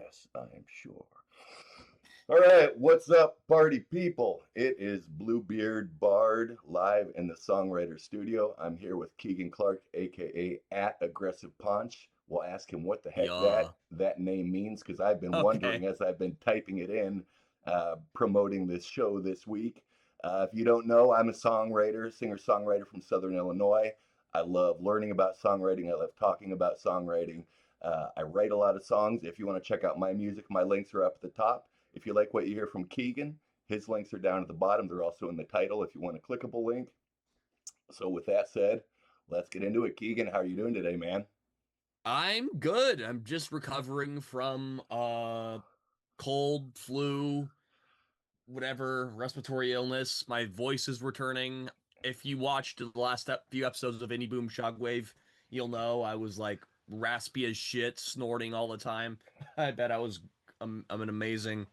Yes, I am sure. All right, what's up, party people? It is Bluebeard Bard live in the Songwriter studio. I'm here with Keegan Clark, aka at Aggressive Punch. We'll ask him what the heck Yeah. that name means because I've been Okay. wondering as I've been typing it in, promoting this show this week. If you don't know, I'm a songwriter, singer-songwriter from Southern Illinois. I love learning about songwriting. I love talking about songwriting. I write a lot of songs. If you want to check out my music, my links are up at the top. If you like what you hear from Keegan, his links are down at the bottom. They're also in the title if you want a clickable link. So with that said, let's get into it. Keegan, how are you doing today, man? I'm good. I'm just recovering from cold, flu, whatever, respiratory illness. My voice is returning. If you watched the last few episodes of Indie Boom Shockwave, you'll know I was like raspy as shit, snorting all the time. I bet I'm an amazing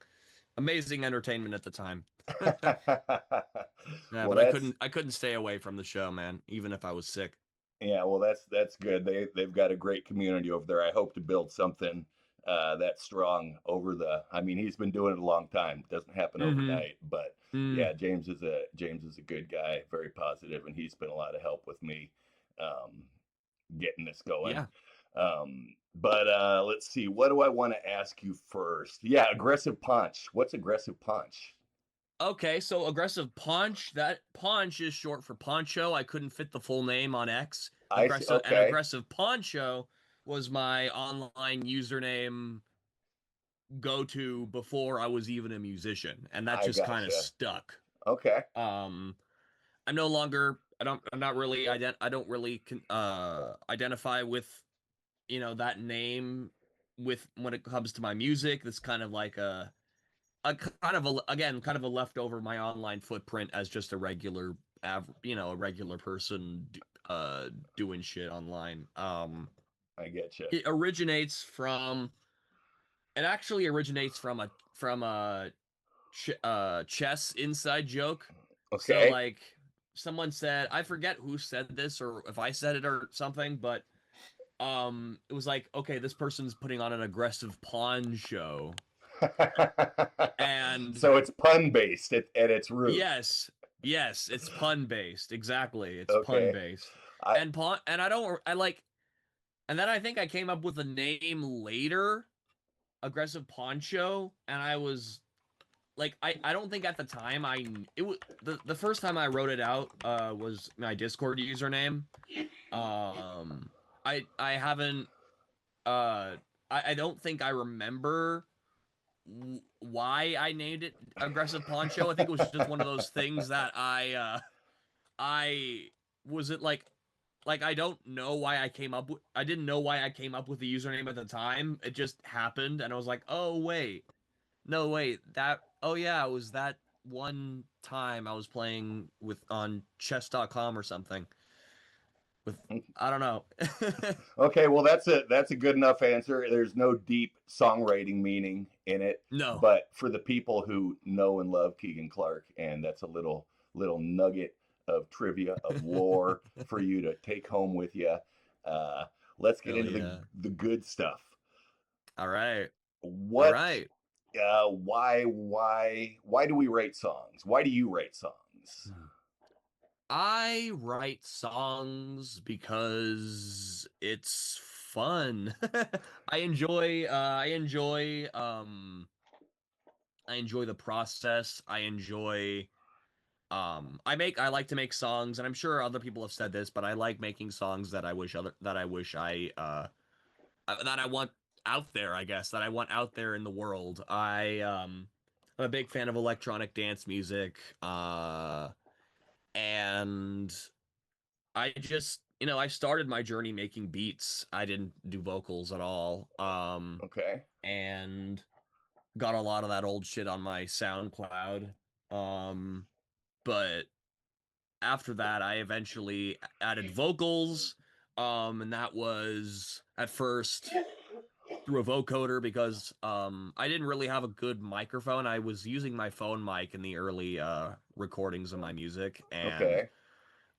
entertainment at the time. Yeah, Well, but I that's couldn't I couldn't stay away from the show, man, even if I was sick. yeah, well, that's good. They've got a great community over there. I hope to build something that strong over the. I mean, he's been doing it a long time. Doesn't happen Mm-hmm. overnight, but Mm. yeah, James is a good guy, very positive, and he's been a lot of help with me um, getting this going. Yeah. But let's see, what do I want to ask you first? Yeah, aggressive punch. What's aggressive punch? Okay, so aggressive punch. That punch is short for poncho. I couldn't fit the full name on X. I see. Okay, Aggressive poncho was my online username go to before I was even a musician, and that I just kind of gotcha. stuck. Okay, Um, I'm no longer. I'm not really. I don't really identify with that name with when it comes to my music. That's kind of like a kind of a again kind of a leftover my online footprint as just a regular a regular person doing shit online. I get you. It originates from it actually originates from a chess inside joke. So Okay. like someone said, I forget who said this or if I said it or something, but it was like, okay, this person's putting on an aggressive pawn show. And So it's pun based at its root. yes, yes, it's pun based. Exactly, it's pun Okay. based. I And I don't I like and then I think I came up with a name later, aggressive poncho, and I was like I don't think at the time it was the first time I wrote it out was my Discord username. Um I haven't uh I don't think I remember why I named it aggressive poncho. I think it was just one of those things that I was it like I don't know why I didn't know why I came up with the username at the time. It just happened and I was like, "Oh wait. No wait. That oh yeah, it was that one time I was playing with on chess.com or something with I don't know." okay, well that's a good enough answer. There's no deep songwriting meaning in it, No. but for the people who know and love Keegan Clark, and that's a little nugget of trivia of lore for you to take home with you. Uh, let's get Hell into the yeah. the good stuff. All right. All What right. why do we write songs? Why do you write songs? I write songs because it's fun. I enjoy I enjoy the process. I like to make songs and I'm sure other people have said this, but I like making songs that I wish that I want out there, I guess, that I want out there in the world. I'm a big fan of electronic dance music. And I just, I started my journey making beats. I didn't do vocals at all. Okay. And got a lot of that old shit on my SoundCloud. Um, but after that, I eventually added vocals. And that was at first through a vocoder because I didn't really have a good microphone. I was using my phone mic in the early recordings of my music, and Okay.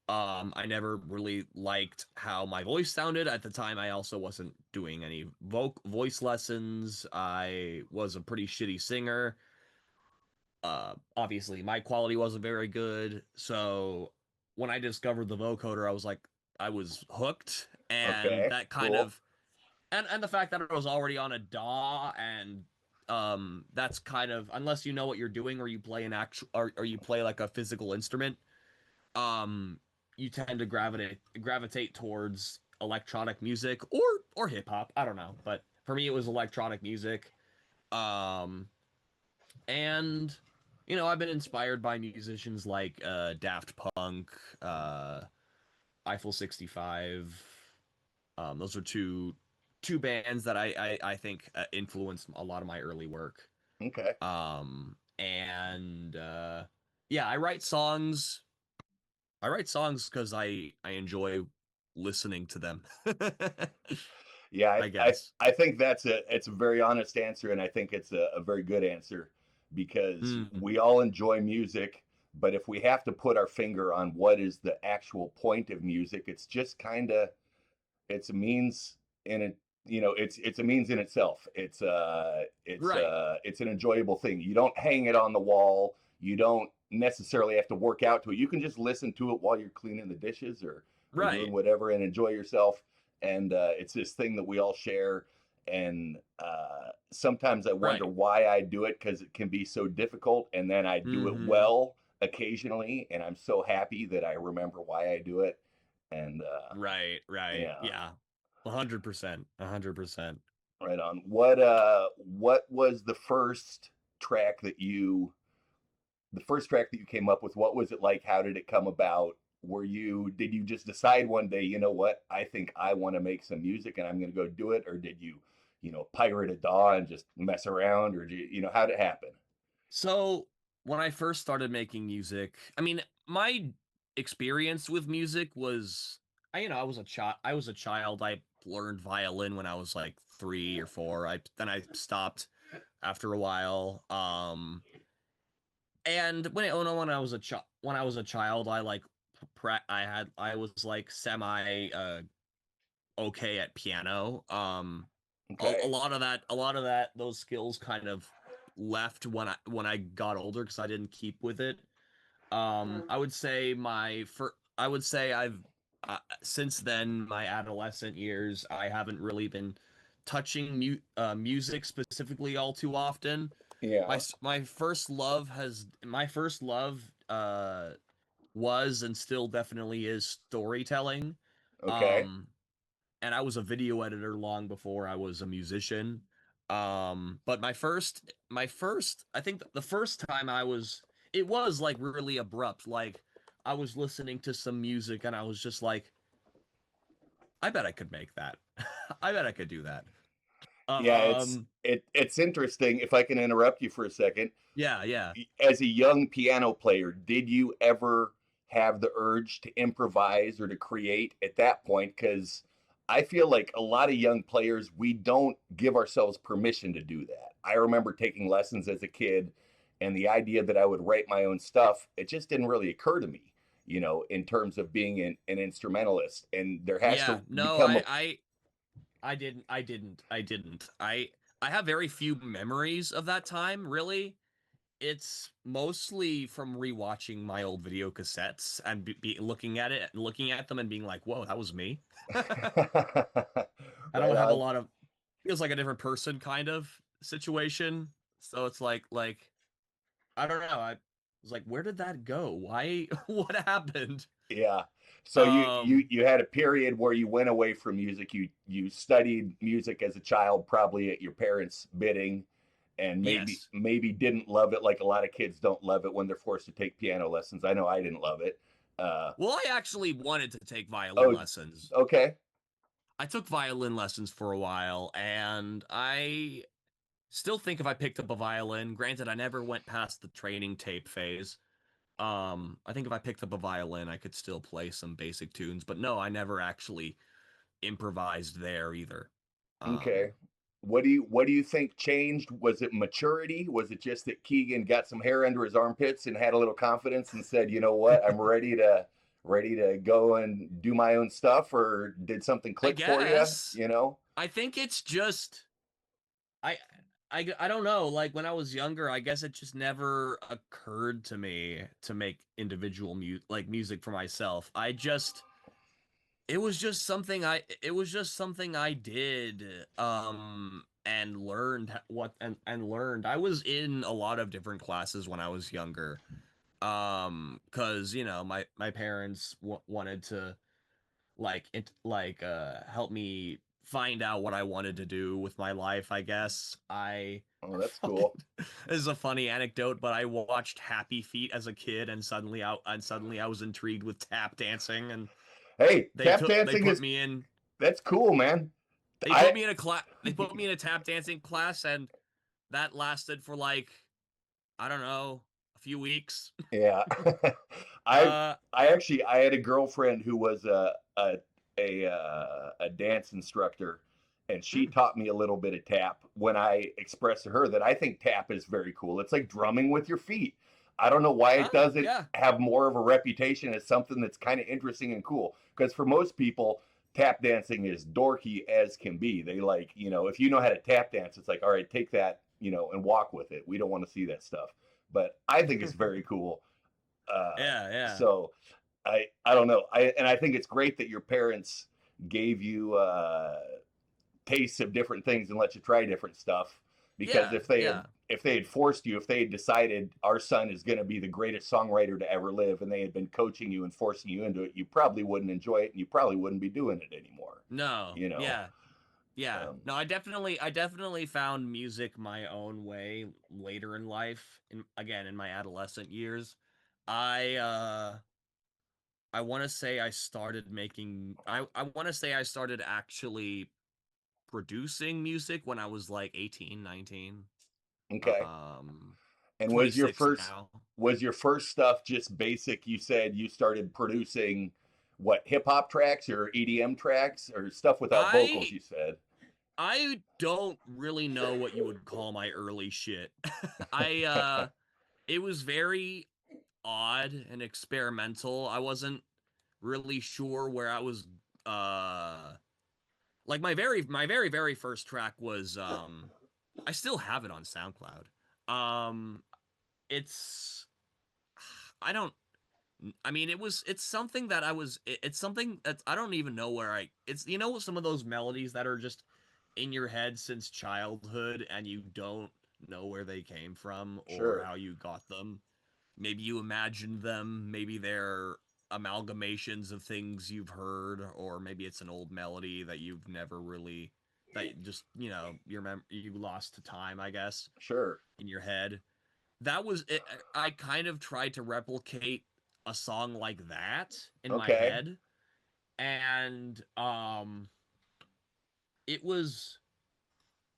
I never really liked how my voice sounded at the time. I also wasn't doing any voice lessons. I was a pretty shitty singer. Obviously my quality wasn't very good. So when I discovered the vocoder, I was like, I was hooked, and Okay, that kind cool. of and the fact that it was already on a DAW, and that's kind of, unless you know what you're doing, or you play an actual, or you play like a physical instrument, um you tend to gravitate towards electronic music or hip hop. I don't know, but for me it was electronic music. Um and I've been inspired by musicians like Daft Punk, uh Eiffel 65. Those are two bands that I think influenced a lot of my early work. Okay. And yeah, I write songs because I enjoy listening to them. Yeah, I guess. I think it's a very honest answer, and I think it's a very good answer because Mm, we all enjoy music, but if we have to put our finger on what is the actual point of music, it's just kind of it's a means in it. It's a means in itself. right, It's an enjoyable thing. You don't hang it on the wall. You don't necessarily have to work out to it. You can just listen to it while you're cleaning the dishes or doing right, whatever and enjoy yourself. And it's this thing that we all share. And sometimes I wonder right. why I do it because it can be so difficult. And then I do it Mm-hmm. well occasionally, and I'm so happy that I remember why I do it. And Right, right. yeah, Yeah. 100%. 100%. right on. What was the first track that you came up with? What was it like? How did it come about? Did you just decide one day, you know what, I think I want to make some music and I'm going to go do it? Or did you pirate a DAW and just mess around? Or how'd it happen? So when I first started making music, I mean, my experience with music was, I was a child. I was a child. I learned violin when I was like 3 or 4. I stopped after a while. And when I was a child, I like I was like semi okay at piano. A Okay. lot of that those skills kind of left when I got older because I didn't keep with it. I would say I would say I've since then, my adolescent years, I haven't really been touching music specifically all too often. Yeah. My first love was, and still definitely is, storytelling. Okay. Um and I was a video editor long before I was a musician. But I think the first time it was like really abrupt. Like I was listening to some music and I was just like, I bet I could make that. I bet I could do that. Yeah, it's Um, it it's interesting. If I can interrupt you for a second, yeah, yeah. as a young piano player, did you ever have the urge to improvise or to create at that point? Because I feel like a lot of young players, we don't give ourselves permission to do that. I remember taking lessons as a kid, and the idea that I would write my own stuff, it just didn't really occur to me, in terms of being an instrumentalist. And there has Yeah, to no, become a, I didn't. I have very few memories of that time, really. It's mostly from rewatching my old video cassettes and looking at them and being like, "Whoa, that was me." I don't right have a on. lot of feels like a different person kind of situation. So it's like I don't know. I was like, "Where did that go? Why what happened?" Yeah. So Um, you had a period where you went away from music. You studied music as a child, probably at your parents' bidding, and yes. maybe didn't love it like a lot of kids don't love it when they're forced to take piano lessons. I know I didn't love it. Uh, Well, I actually wanted to take violin oh, lessons. okay. I took violin lessons for a while, and I still think if I picked up a violin, granted I never went past the training tape phase. I think if I picked up a violin, I could still play some basic tunes, but no, I never actually improvised there either. Okay. Um, What do you think changed? Was it maturity? Was it just that Keegan got some hair under his armpits and had a little confidence and said, "You know what? I'm ready to ready to go and do my own stuff, or did something I click for you? guess. You know? I think it's just I I don't know. Like when I was younger, I guess it just never occurred to me to make individual music for myself. It was just something I did and learned and learned. I was in a lot of different classes when I was younger. Cuz my parents wanted to help me find out what I wanted to do with my life, I guess. I Oh, that's fucking cool. This is a funny anecdote, but I watched Happy Feet as a kid and suddenly I was intrigued with tap dancing and Hey, tap they dancing put is me in that's cool, man. they I put me in a class they put me in a tap dancing class and that lasted for like I don't know, a few weeks. Yeah. I Uh I had a girlfriend who was a dance instructor, and she mm, taught me a little bit of tap when I expressed to her that I think tap is very cool. It's like drumming with your feet. I don't know why it doesn't yeah. have more of a reputation as something that's kind of interesting and cool. Because for most people, tap dancing is dorky as can be. They like, if you know how to tap dance, it's like, all right, take that, and walk with it. We don't want to see that stuff. But I think it's very cool. Yeah, yeah. So I don't know. I think it's great that your parents gave you tastes of different things and let you try different stuff. Because Yeah, yeah. if they had forced you, if they had decided our son is going to be the greatest songwriter to ever live, and they had been coaching you and forcing you into it, you probably wouldn't enjoy it, and you probably wouldn't be doing it anymore. No. You know. Yeah. Yeah. Um, No, I definitely found music my own way later in life. In my adolescent years. I I want to say I started making I want to say I started actually producing music when I was like 18, 19. okay. Um And 26 now. was your first stuff just basic? You said you started producing what, hip hop tracks or EDM tracks or stuff without vocals, I you said. I don't really know what you would call my early shit. I it was very odd and experimental. I wasn't really sure where I was uh like my very first track was I still have it on SoundCloud. It's I don't I mean it's something that it's something that I don't even know where I it's some of those melodies that are just in your head since childhood and you don't know where they came from or Sure. how you got them. Maybe you imagined them, maybe they're amalgamations of things you've heard, or maybe it's an old melody that you've never really that just, you lost to time, I guess, Sure. in your head. That was it. I kind of tried to replicate a song like that in my Okay. head, and it was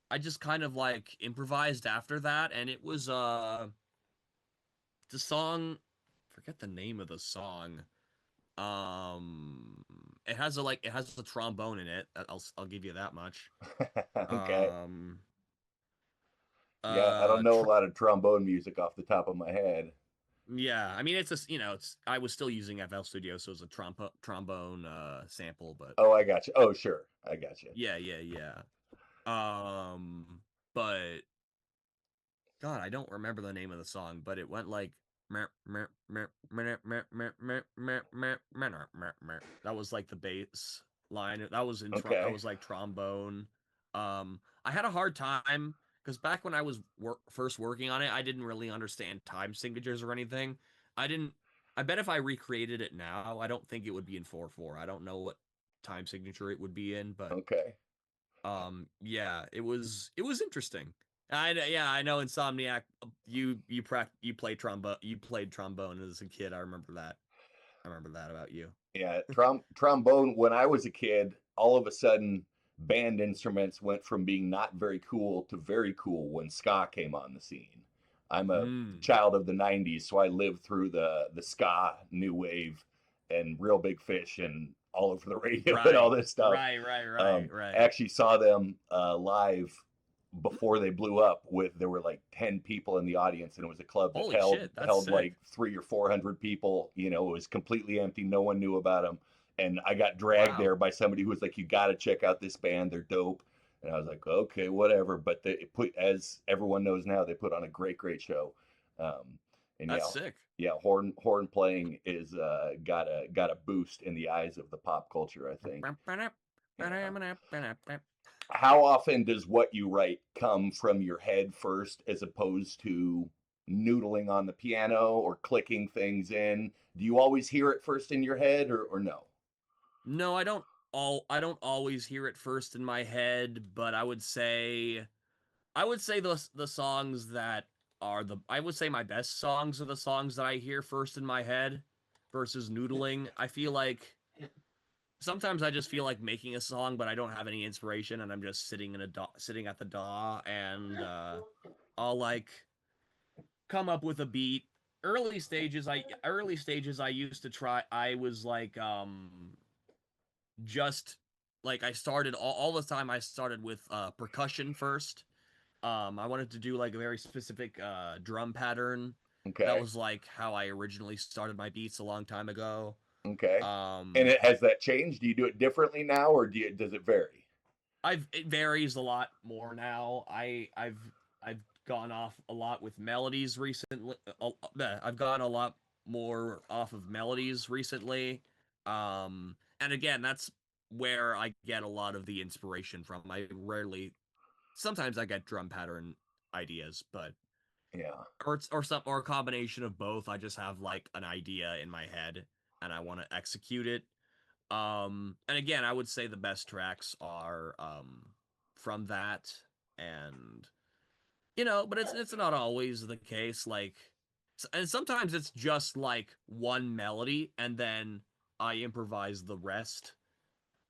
I just kind of like improvised after that, and it was the song, forget the name of the song. It has a trombone in it. I'll give you that much. Okay. Um, Yeah, I don't know a tr lot of trombone music off the top of my head. yeah. I mean, it's I was still using FL Studio, so it's a trombone sample, but Oh, I got you. Oh, sure. I got you. yeah, yeah, yeah. But God, I don't remember the name of the song, but it went like that was like the bass line. That Okay. was like trombone. I had a hard time because back when I was first working on it, I didn't really understand time signatures or anything. I didn't. I bet if I recreated it now, I don't think it would be in 4/4. I don't know what time signature it would be in, but Okay. yeah, it was interesting. I know Insomniac. You played trombone as a kid. I remember that about you. Yeah, trombone. When I was a kid, all of a sudden, band instruments went from being not very cool to very cool when ska came on the scene. I'm a Mm. child of the '90s, so I lived through the ska new wave and Real Big Fish and all over the radio and all Right, this stuff. right, right, right, I right. actually saw them live before they blew up with, there were like 10 people in the audience, and it was a club that Holy shit, that's held sick. like 300 or 400 people. You know, it was completely empty. No one knew about them. And I got dragged Wow. there by somebody who was like, you got to check out this band. They're dope. And I was like, okay, whatever. But they put, as everyone knows now, they put on a great show. Um, and That's sick. yeah, horn playing is got a boost in the eyes of the pop culture, I think. Yeah. How often does what you write come from your head first, as opposed to noodling on the piano or clicking things in? Do you always hear it first in your head, or no? No, I don't always hear it first in my head, but I would say the songs that are the I would say my best songs are the songs that I hear first in my head versus noodling. I feel like sometimes I just feel like making a song, but I don't have any inspiration, and I'm just sitting at the DAW, and I'll like come up with a beat. Early stages I used to try. I was like just like I started all the time. I started with percussion first. I wanted to do like a very specific drum pattern. That Okay, was like how I originally started my beats a long time ago. okay. And Um, it has that changed? Do you do it differently now, or does it vary? it varies a lot more now. I've gone off a lot with melodies recently. I've gone a lot more off of melodies recently. And again, that's where I get a lot of the inspiration from. I rarely, sometimes I get drum pattern ideas, but Yeah, or a combination of both. I just have like an idea in my head and I want to execute it. And again, I would say the best tracks are from that, and but it's not always the case. Like, and sometimes it's just like one melody, and then I improvise the rest.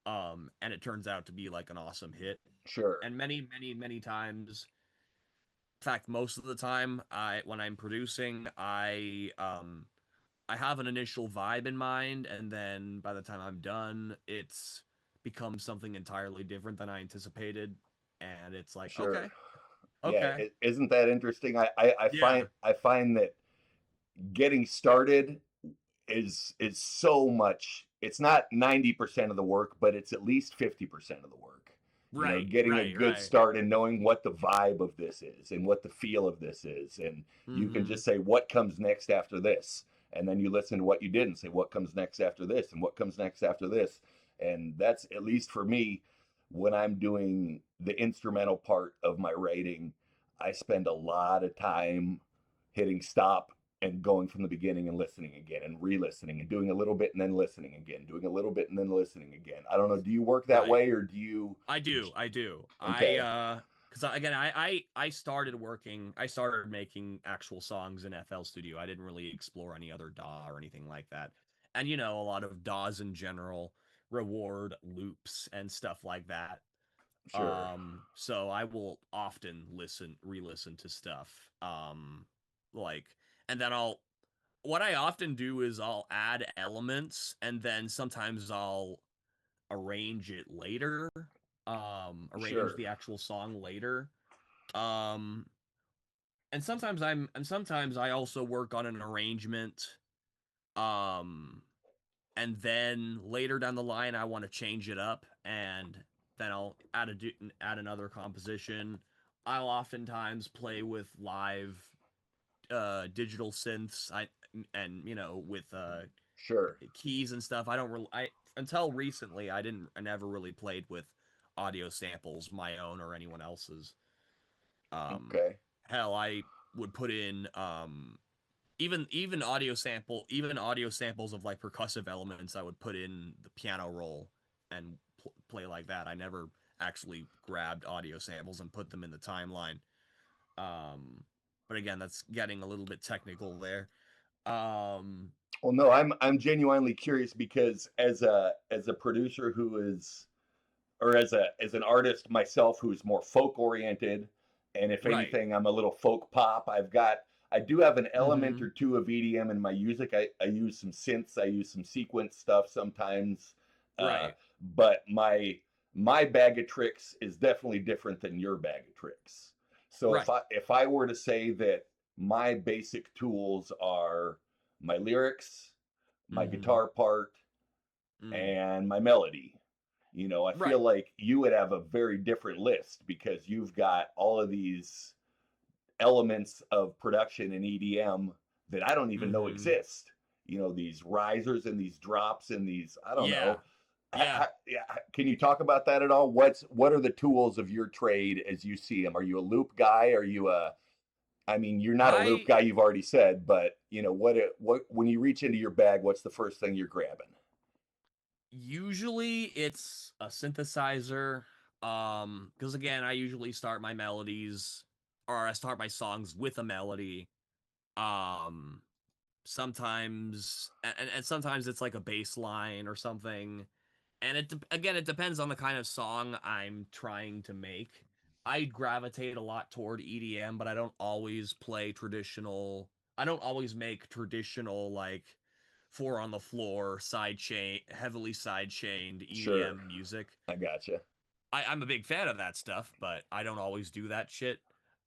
And it turns out to be like an awesome hit. sure, And many times, in fact, most of the time, I when I'm producing, I have an initial vibe in mind, and then by the time I'm done, it's becomes something entirely different than I anticipated, and it's like, sure. Yeah, okay, isn't that interesting? yeah, I find that getting started is so much. It's not 90% of the work, but it's at least 50% of the work. You know, getting a good right. start and knowing what the vibe of this is and what the feel of this is, and you can Mm-hmm. just say what comes next after this, and then you listen to what you did and say what comes next after this and what comes next after this. And that's, at least for me, when I'm doing the instrumental part of my writing, I spend a lot of time hitting stop and going from the beginning and listening again and re-listening and doing a little bit and then listening again, doing a little bit and then listening again. I don't know. Do you work that Right. way, or do you? I do. Okay, Because again, I started working. I started making actual songs in FL Studio. I didn't really explore any other DAW or anything like that. And a lot of DAWs in general reward loops and stuff like that. sure, So I will often re-listen to stuff. Like, and then what I often do is I'll add elements, and then sometimes I'll arrange it later. Arrange sure, the actual song later. Um, and sometimes I also work on an arrangement. Um, and then later down the line I want to change it up, and then I'll add another composition. I'll oftentimes play with live digital synths. With sure. keys and stuff. I don't really I Until recently I never really played with audio samples, my own or anyone else's. Um Okay, Hell, I would put in even audio samples of like percussive elements. I would put in the piano roll and play like that. I never actually grabbed audio samples and put them in the timeline. um but again, that's getting a little bit technical there. um well, no, I'm genuinely curious, because as a producer who is, or as an artist myself who's more folk oriented, and if right. anything, I'm a little folk pop. I do have an element Mm-hmm. or two of EDM in my music. I use some synths, I use some sequence stuff sometimes, uh, Right. but my my bag of tricks is definitely different than your bag of tricks. So Right. if I were to say that my basic tools are my lyrics, my Mm-hmm. guitar part, Mm. and my melody, I feel Right. like you would have a very different list because you've got all of these elements of production in EDM that I don't even know Mm-hmm. exist. These risers and these drops and these, I don't Yeah. know. Yeah. Yeah, can you talk about that at all? What are the tools of your trade as you see them? Are you a loop guy? Are you a I mean, you're not a loop I guy, you've already said, but what when you reach into your bag, what's the first thing you're grabbing? usually it's a synthesizer. Because again, I usually start my melodies or I start my songs with a melody. Um, sometimes and sometimes it's like a bass line or something. And again, it depends on the kind of song I'm trying to make. I gravitate a lot toward EDM, but I don't always play traditional. I don't always make traditional like four on the floor side chain, heavily side chained Sure, EDM music. I gotcha. I'm a big fan of that stuff, but I don't always do that shit.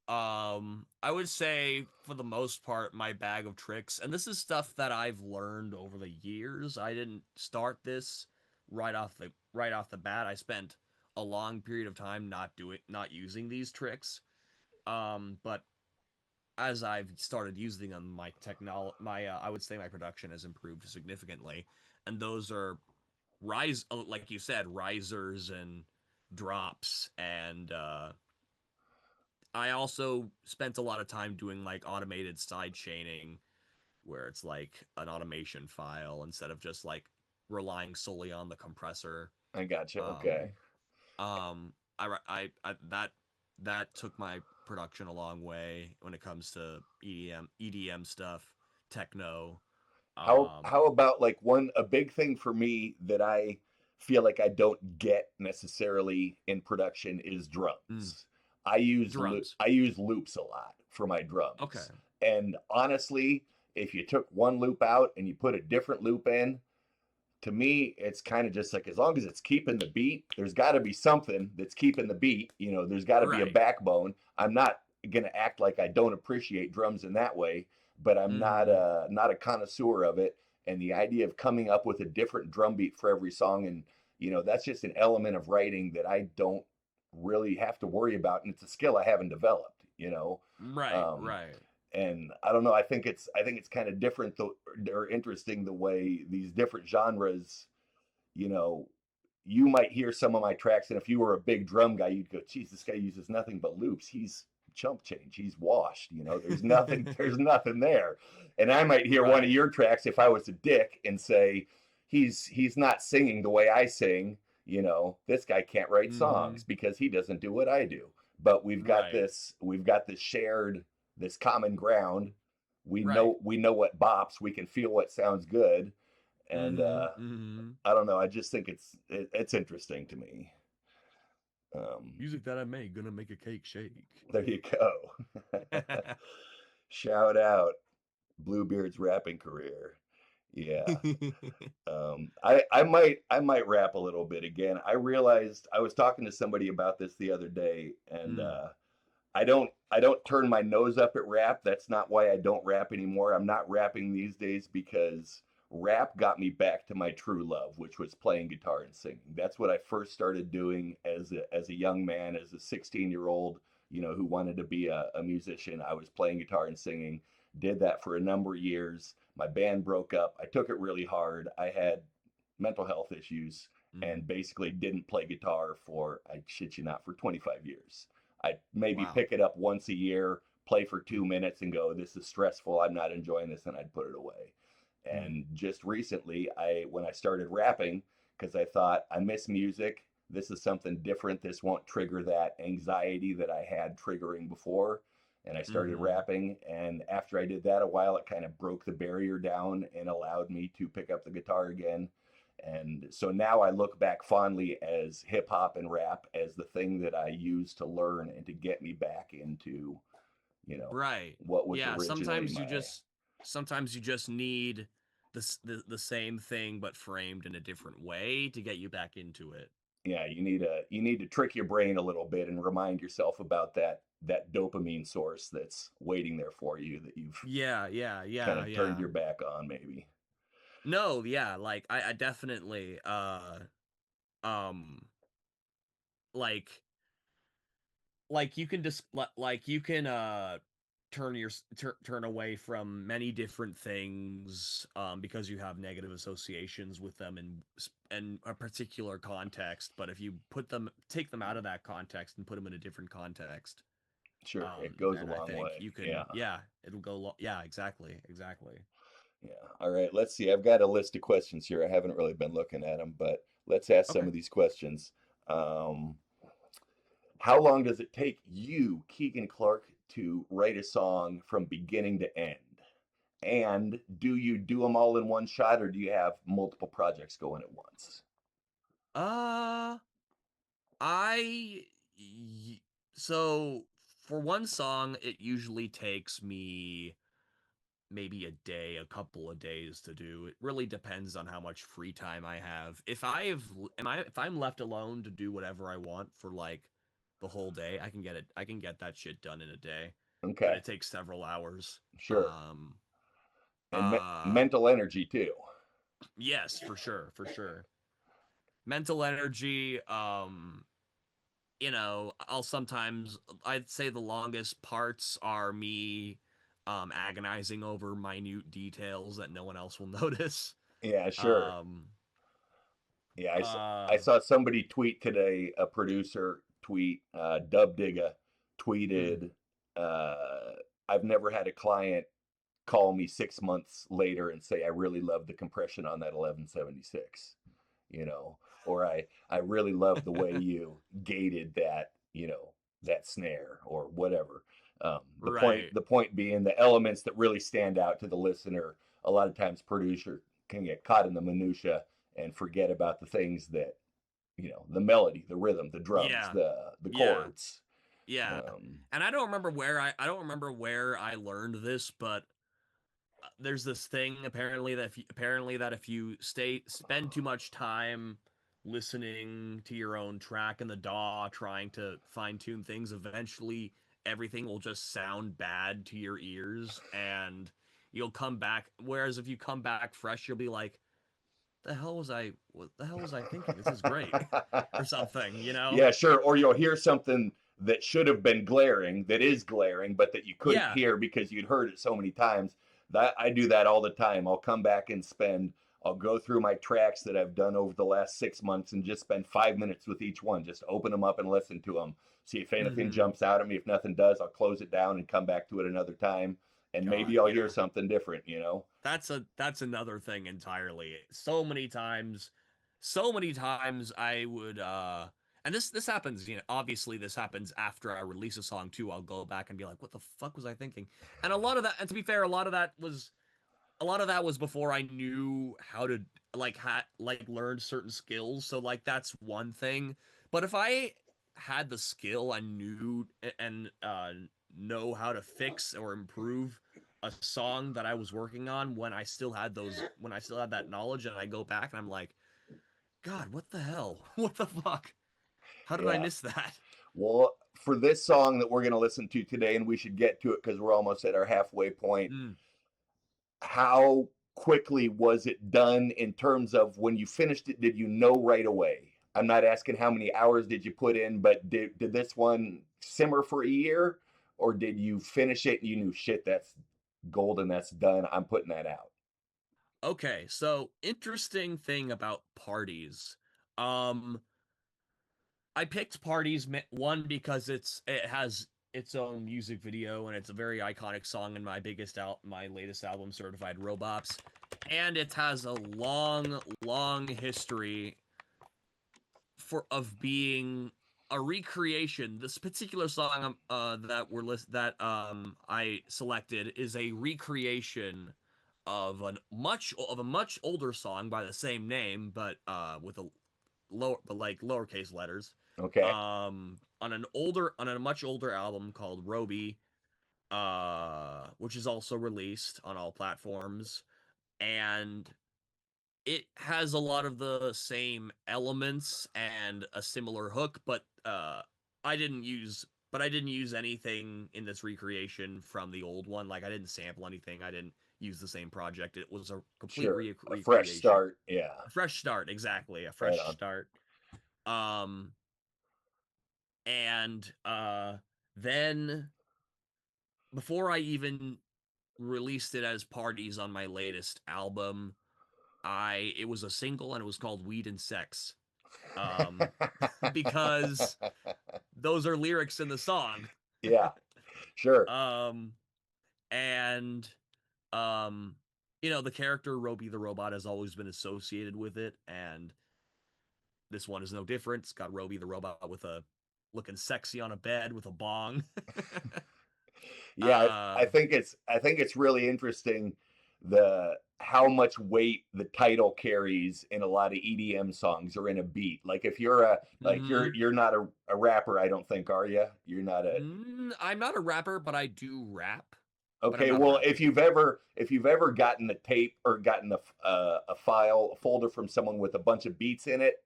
I would say for the most part, my bag of tricks, and this is stuff that I've learned over the years. I didn't start this right off the bat. I spent a long period of time not using these tricks. But as I've started using them, my I would say my production has improved significantly, and those are like you said, risers and drops, and I also spent a lot of time doing like automated side chaining, where it's like an automation file instead of just like relying solely on the compressor. I gotcha. Um, Okay. that took my production a long way when it comes to EDM stuff, techno. How Um, about like a big thing for me that I feel like I don't get necessarily in production is mm, drums. drums. I use loops a lot for my Okay. drums. And honestly, if you took one loop out and you put a different loop in, to me, it's kind of just like as long as it's keeping the beat, there's got to be something that's keeping the beat. There's got to be a Right. backbone. I'm not going to act like I don't appreciate drums in that way, but I'm Mm-hmm. not a connoisseur of it. And the idea of coming up with a different drum beat for every song, and that's just an element of writing that I don't really have to worry about, and it's a skill I haven't developed. Right. Um, Right. and I don't know. I think it's kind of different or interesting the way these different genres. You know, you might hear some of my tracks, and if you were a big drum guy, you'd go, "Geez, this guy uses nothing but loops. He's chump change. He's washed. There's nothing. There's nothing there." And I might hear one of Right. your tracks if I was a dick and say, "He's not singing the way I sing." This guy can't write Mm-hmm. songs because he doesn't do what I do. But Right. we've got this shared this common ground. Right. We know what bops. We can feel what sounds good, and Mm-hmm. Mm-hmm. I don't know. I just think it's interesting to me. Music that I make gonna make a cake shake. There you go. Shout out Bluebeard's rapping career. Yeah. I might rap a little bit again. I realized I was talking to somebody about this the other day, and Mm. I don't turn my nose up at rap. That's not why I don't rap anymore. I'm not rapping these days because rap got me back to my true love, which was playing guitar and singing. That's what I first started doing as a young man, as a 16-year-old, who wanted to be a musician. I was playing guitar and singing. Did that for a number of years. My band broke up. I took it really hard. I had mental health issues Mm. and basically didn't play guitar for, I shit you not, for 25 years. I'd maybe Wow. pick it up once a year, play for 2 minutes, and go, "This is stressful. I'm not enjoying this," and I'd put it away. Mm. And just recently, when I started rapping, because I thought I miss music. This is something different. This won't trigger that anxiety that I had triggering before. And I started Mm-hmm. rapping. And after I did that a while, it kind of broke the barrier down and allowed me to pick up the guitar again. And so now I look back fondly as hip hop and rap as the thing that I used to learn and to get me back into, you know, Right. what was Yeah. originally my. Sometimes you just need the same thing but framed in a different way to get you back into it. Yeah, you need to trick your brain a little bit and remind yourself about that dopamine source that's waiting there for you that you've Yeah, yeah, kind yeah, of turned yeah. your back on maybe. No, yeah, like I definitely um like you can just like you can turn away from many different things because you have negative associations with them in a particular context, but if you take them out of that context and put them in a different context, Sure, it goes a then I long think way. you can, Yeah. yeah, it'll yeah, exactly, exactly. Yeah. All right. Let's see. I've got a list of questions here. I haven't really been looking at them, but let's ask some Okay. of these questions. Um, how long does it take you, Keegan Clark, to write a song from beginning to end? And do you do them all in one shot, or do you have multiple projects going at once? uh I y- so for one song it usually takes me maybe a day, a couple of days to do. It really depends on how much free time I have. If I'm left alone to do whatever I want for like the whole day, I can get that shit done in a day. But Okay. it takes several hours. Sure. Um And uh mental energy too. yes, for sure, for sure. Mental energy, I'll sometimes I'd say the longest parts are me agonizing over minute details that no one else will notice. Yeah, sure. Um Yeah, I uh saw somebody tweet today, a producer tweet, Dub Digga mm, tweeted, uh, I've never had a client call me 6 months later and say, I really love the compression on that 1176, you know, or I really love the way you gated that, that snare or whatever. right. The point being the elements that really stand out to the listener. A lot of times, producer can get caught in the minutia and forget about the things that the melody, the rhythm, the drums, Yeah. the Yeah. chords. Yeah. Um, And I don't remember where I learned this, but there's this thing apparently that if you spend too much time listening to your own track in the DAW trying to fine tune things, eventually everything will just sound bad to your ears and you'll come back, whereas if you come back fresh you'll be like, what the hell was I thinking? This is great. Or something, you know? yeah, sure. Or you'll hear something that should have been glaring, that is glaring, but that you couldn't Yeah. hear because you'd heard it so many times. That I do that all the time. I'll come back and I'll go through my tracks that I've done over the last 6 months and just spend 5 minutes with each one. Just open them up and listen to them. See if anything Mhm. jumps out at me. If nothing does, I'll close it down and come back to it another time. And maybe God, I'll hear yeah. something different. That's another thing entirely. So many times I would and this happens, obviously this happens after I release a song too. I'll go back and be like, what the fuck was I thinking? And a lot of that, and to be fair, a lot of that was before I knew how to learn certain skills. So like that's one thing. But if I had the skill and knew and know how to fix or improve a song that I was working on when I still had that knowledge and I go back and I'm like, God, what the hell? What the fuck? How did I Yeah. miss that? Well, for this song that we're going to listen to today, and we should get to it because we're almost at our halfway point, Mm. how quickly was it done in terms of when you finished it? Did you know right away? I'm not asking how many hours did you put in, but did this one simmer for a year, or did you finish it and you knew shit that's golden, that's done? I'm putting that out. Okay, so interesting thing about parties. Um I picked Parties one because it has its own music video and it's a very iconic song in my latest album, Certified Robots, and it has a long history of being a recreation. This particular song that I selected is a recreation of a much older song by the same name, but with a lowercase letters, Okay. on a much older album called Roby, which is also released on all platforms. And it has a lot of the same elements and a similar hook, but I didn't use anything in this recreation from the old one. Like I didn't sample anything. I didn't use the same project. It was a complete Sure. A recreation. fresh start. Yeah. A fresh start, exactly. A Right fresh on. start. Um and then before I even released it as Parties on my latest album, it was a single and it was called Weed and Sex. Um because those are lyrics in the song. Yeah. Sure. um and the character Roby the Robot has always been associated with it, and this one is no different. It's got Roby the Robot with a looking sexy on a bed with a bong. Yeah, I think it's really interesting the how much weight the title carries in a lot of EDM songs or in a beat. Like if you're you're not a rapper, I don't think, are you? You're not a I'm not a rapper, but I do rap. Okay, well, if you've ever gotten a tape or gotten a file, a folder from someone with a bunch of beats in it,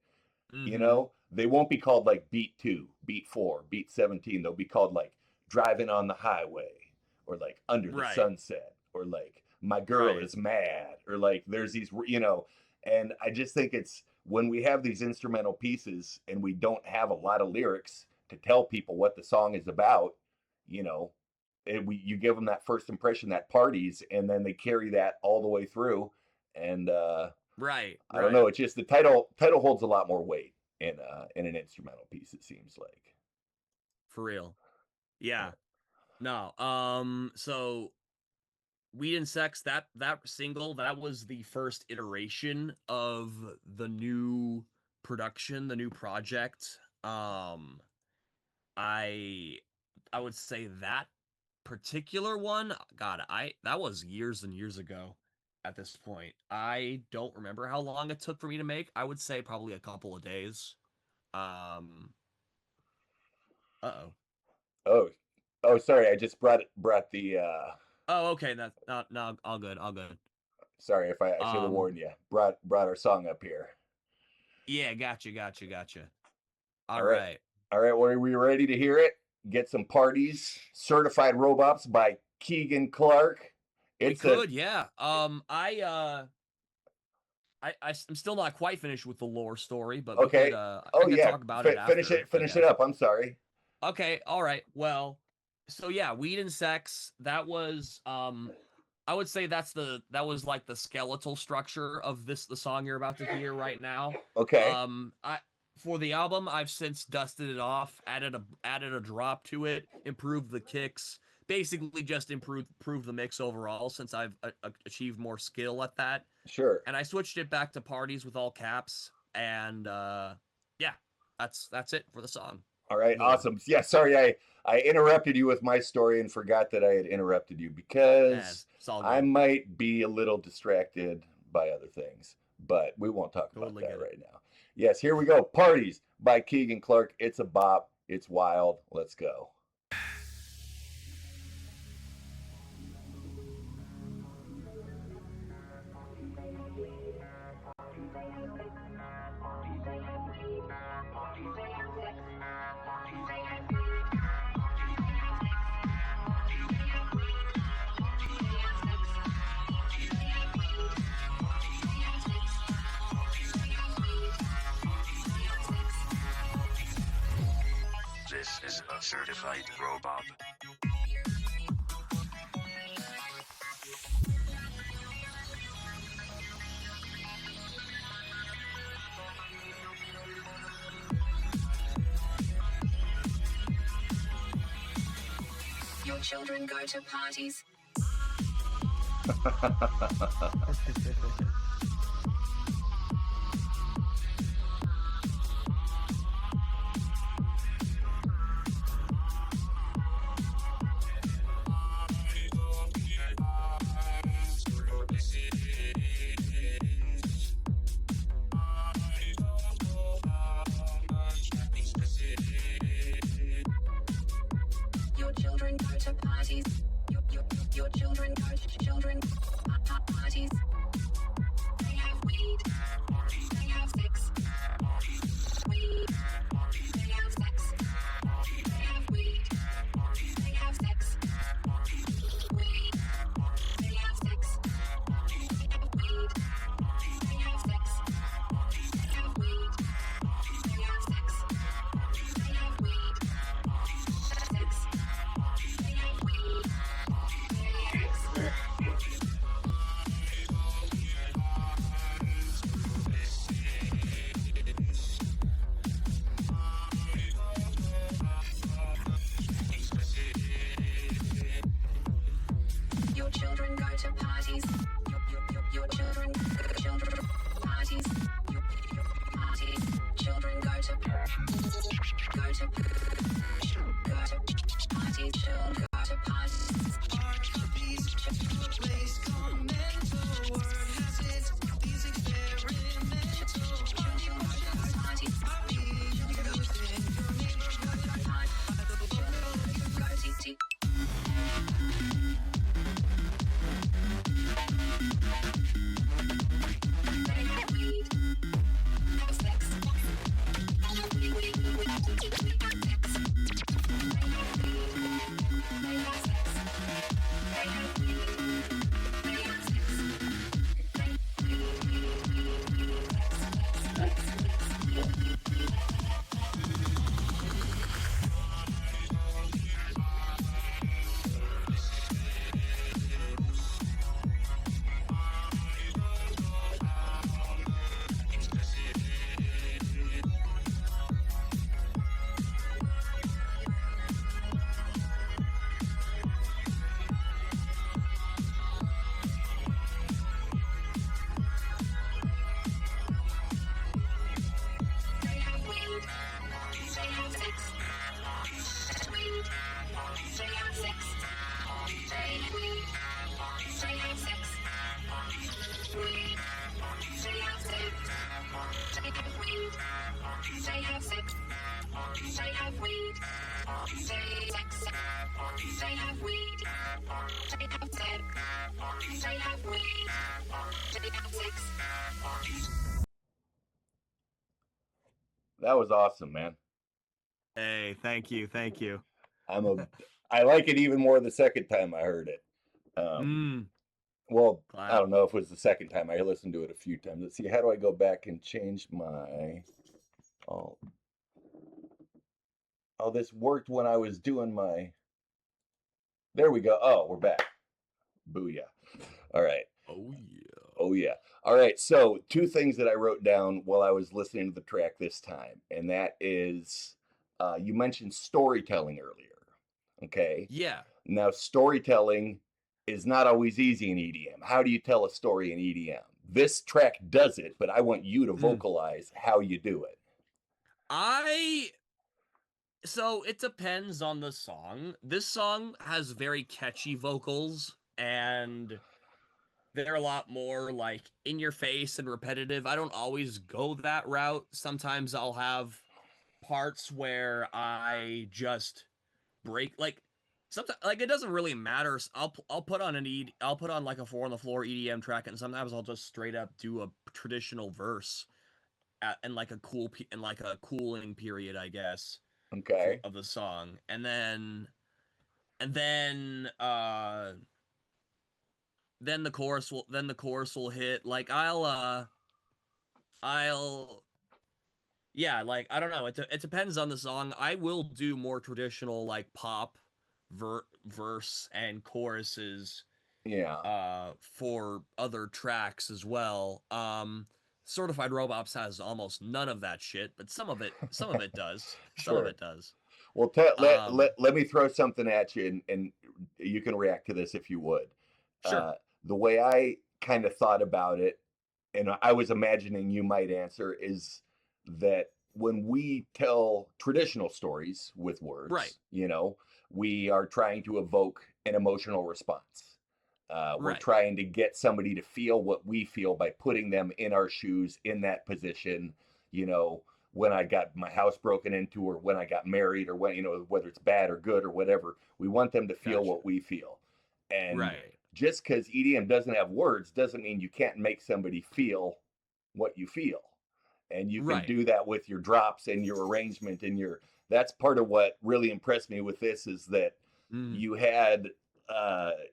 you know, they won't be called like beat 2, beat 4, beat 17. They'll be called like driving on the highway or like under the sunset or like my girl is mad or like there's these, and I just think it's when we have these instrumental pieces and we don't have a lot of lyrics to tell people what the song is about, you give them that first impression, that Parties, and then they carry that all the way through. And I don't know. It's just the title holds a lot more weight in an instrumental piece. It seems like. For real. Yeah. No. So Weed and Sex, that single, that was the first iteration of the new production, the new project. I would say that particular one, God, that was years and years ago at this point. I don't remember how long it took for me to make. I would say probably a couple of days. Oh, sorry. I just brought the Oh, okay. That's no, all good. Sorry if I should have warned you. Brought our song up here. Yeah, gotcha. All right. right. All right, well, are we ready to hear it? Get some Parties, Certified Robots by Keegan Clark. Yeah. I'm still not quite finished with the lore story, but okay. We could, talk about it after. Finish it up. I'm sorry. Okay, all right. Well, so yeah, Weed and Sex, that was I would say that was like the skeletal structure of the song you're about to hear right now. Okay. For the album, I've since dusted it off, added a drop to it, improved the kicks, basically just improved the mix overall since I've achieved more skill at that. Sure. And I switched it back to Parties with all caps, and yeah, that's it for the song. All right, awesome. Yeah, sorry, I interrupted you with my story and forgot that I had interrupted you because I might be a little distracted by other things, but we won't talk about that right now. Yes, here we go. Parties by Keegan Clark. It's a bop. It's wild. Let's go. This is a certified robot. Your children go to parties. Your children go to parties. Your children go to parties. They have sex. They have weed. They sex. They have weed. They have sex. They have weed. They have sex. That was awesome, man. Hey, thank you. I like it even more the second time I heard it. Well, Glad. I don't know if it was the second time. I listened to it a few times. Let's see. How do I go back and change my? Oh, this worked when I was doing my. There we go. Oh, we're back. Booyah! All right. Oh yeah. Oh yeah. All right. So 2 things that I wrote down while I was listening to the track this time, and that is, you mentioned storytelling earlier. Okay. Yeah. Now, storytelling is not always easy in EDM. How do you tell a story in EDM? This track does it, but I want you to vocalize how you do it. So it depends on the song. This song has very catchy vocals, and they're a lot more like in your face and repetitive. I don't always go that route. Sometimes I'll have parts where I just break, like, sometimes, like, it doesn't really matter. I'll put on I'll put on like a 4 on the floor EDM track, and sometimes I'll just straight up do a traditional verse in like a cooling period, I guess, Okay. of the song, and then the chorus will hit. Like yeah, like, I don't know, it depends on the song. I will do more traditional like pop verse and choruses Yeah. for other tracks as well. Certified Robots has almost none of that shit, but some of it does. Some of Sure. it does. Well, let me throw something at you, and you can react to this if you would. Sure. The way I kind of thought about it, and I was imagining you might answer, is that when we tell traditional stories with words, Right. we are trying to evoke an emotional response. We're Right. trying to get somebody to feel what we feel by putting them in our shoes in that position. When I got my house broken into, or when I got married, or when, whether it's bad or good or whatever, we want them to feel Gotcha. what we feel. And Right. just because EDM doesn't have words doesn't mean you can't make somebody feel what you feel. And you can Right. do that with your drops and your arrangement and that's part of what really impressed me with this, is that you had,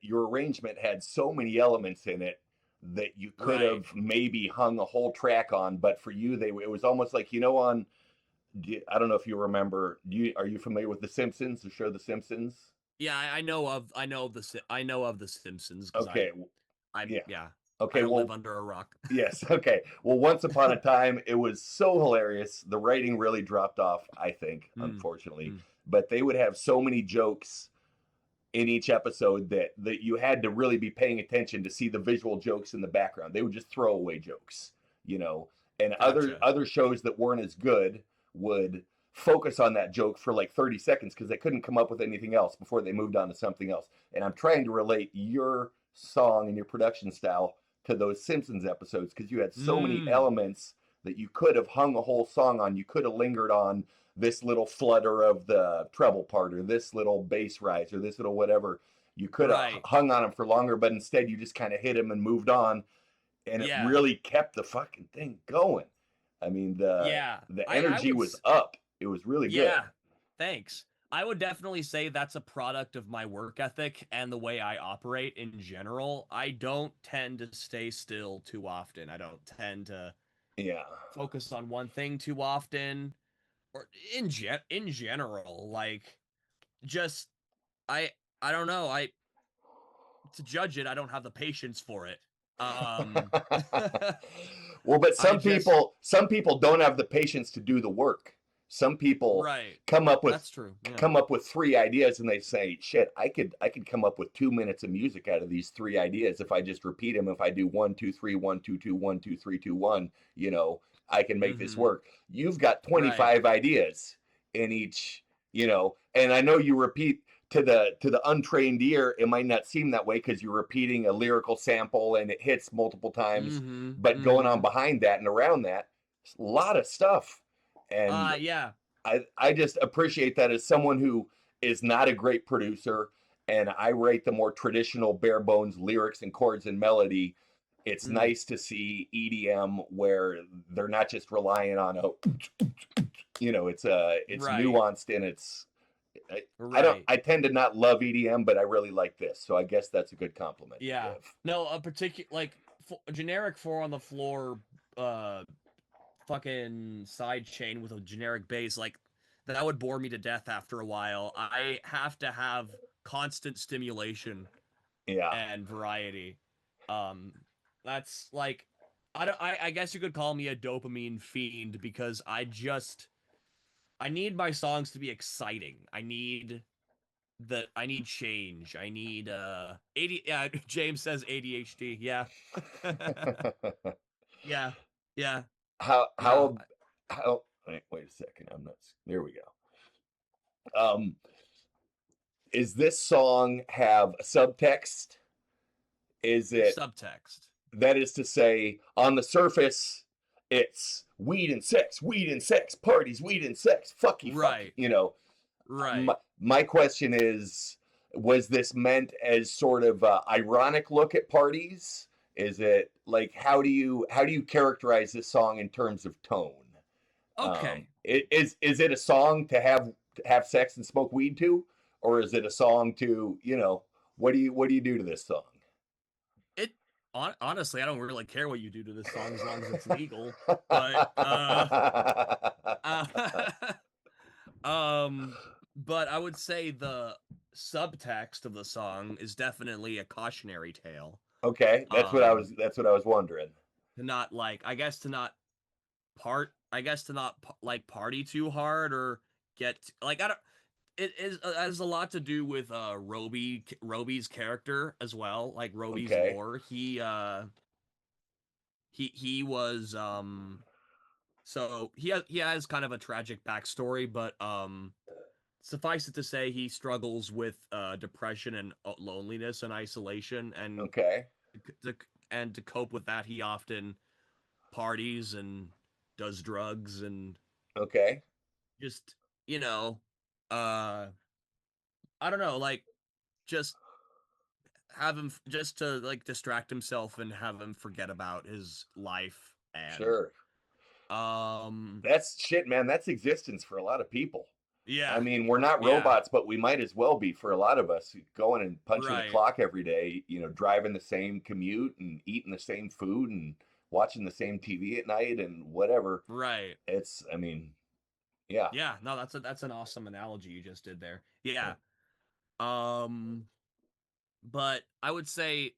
your arrangement had so many elements in it that you could Right. have maybe hung a whole track on, but for you, it was almost like, on, I don't know if you remember, are you familiar with The Simpsons, the show The Simpsons? Yeah, I know of the Simpsons. 'Cause Okay. yeah. Okay. I don't Well, live under a rock. yes. Okay. Well, once upon a time, it was so hilarious. The writing really dropped off, I think, unfortunately. But they would have so many jokes in each episode that you had to really be paying attention to see the visual jokes in the background. They would just throw away jokes, and Gotcha. other shows that weren't as good would focus on that joke for like 30 seconds because they couldn't come up with anything else before they moved on to something else. And I'm trying to relate your song and your production style to those Simpsons episodes, because you had so many elements that you could have hung a whole song on. You could have lingered on this little flutter of the treble part, or this little bass rise, or this little whatever. You could have hung on them for longer, but instead you just kind of hit them and moved on, and it really kept the fucking thing going. I mean, the energy was up. It was really good. Yeah, thanks. I would definitely say that's a product of my work ethic and the way I operate in general. I don't tend to stay still too often. I don't tend to focus on one thing too often, or in general, like, just I don't know. To judge it, I don't have the patience for it. Well, but some people don't have the patience to do the work. Some people come up with that's true. Yeah. come up with 3 ideas, and they say, "Shit, I could come up with 2 minutes of music out of these 3 ideas if I just repeat them. If I do 1 2 3 1 2 2 1 2 3 2 1, I can make this work." You've got 25 ideas in each, and I know you repeat. To the untrained ear, it might not seem that way because you're repeating a lyrical sample and it hits multiple times. But going on behind that and around that, a lot of stuff. And yeah. I just appreciate that as someone who is not a great producer, and I write the more traditional bare bones lyrics and chords and melody. It's Mm. nice to see EDM where they're not just relying on it's Right. nuanced and Right. I tend to not love EDM, but I really like this, so I guess that's a good compliment to Yeah. give. No, a particular like a generic four on the floor fucking side chain with a generic bass, like that would bore me to death after a while. I have to have constant stimulation Yeah, and variety. Um that's like I guess you could call me a dopamine fiend because I need my songs to be exciting. I need change. I need yeah, James says ADHD. Yeah. Yeah. Yeah. Yeah. how how wait a second, I'm not there we go. Is this song have a subtext? Is it, Subtext. that is to say, on the surface, it's weed and sex, parties, weed and sex, fucky, Right. Right. My question is, was this meant as sort of a ironic look at parties? Is it like, how do you characterize this song in terms of tone? Okay. Is it a song to have sex and smoke weed to, or is it a song to, what do you do to this song? It honestly, I don't really care what you do to this song as long as it's legal. But uh um but I would say the subtext of the song is definitely a cautionary tale. Okay, Um that's what I was wondering. to not like I guess to not like party too hard or get like I don't it is has a lot to do with Roby's character as well, like Roby's Okay, lore. He was so he has kind of a tragic backstory, but suffice it to say he struggles with depression and loneliness and isolation, and okay, to, to cope with that he often parties and does drugs and okay, just you know uh I don't know, like just have him just to like distract himself and have him forget about his life and sure. um That's shit, man. That's existence for a lot of people. I yeah, mean, we're not yeah, robots, but we might as well be for a lot of us. Going and punching the right, clock every day, driving the same commute and eating the same food and watching the same TV at night and whatever. right. I mean, yeah, Yeah, no, that's an awesome analogy you just did there. Yeah. Um but I would say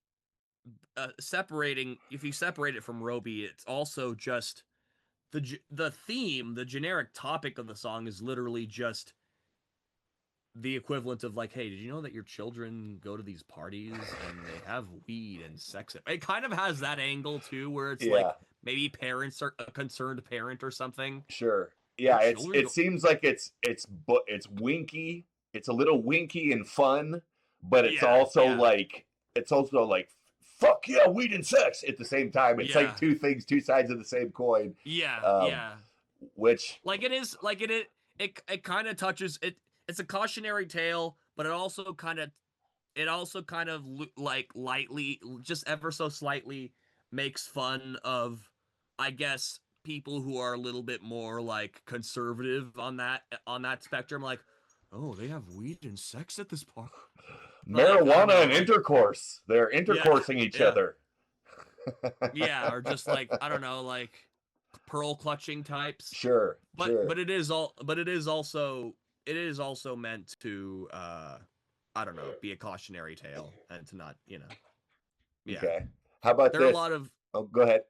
separating if you separate it from Roby, it's also just the theme, the generic topic of the song is literally just the equivalent of like, hey, did you know that your children go to these parties and they have weed and sex? It kind of has that angle too, where it's yeah, like maybe parents are a concerned parent or something. sure. Your Yeah, children it go, seems like it's winky. It's a little winky and fun, but yeah, yeah, it's also like fuck yeah, weed and sex at the same time. It's like yeah, two things, two sides of the same coin. yeah, Um, yeah. which Like it is, like it kind of touches it. It's a cautionary tale, but it also kind of like lightly, just ever so slightly, makes fun of, I guess, people who are a little bit more like conservative on that spectrum. Like, oh, they have weed and sex at this park. Like, I don't marijuana know, and like, intercourse, they're yeah, intercoursing each yeah, other. yeah, or just like I don't know, like pearl clutching types. Sure, sure. But it is also meant to I don't know, be a cautionary tale and to not, yeah. Okay. How about There are a this? lot of Oh, go ahead.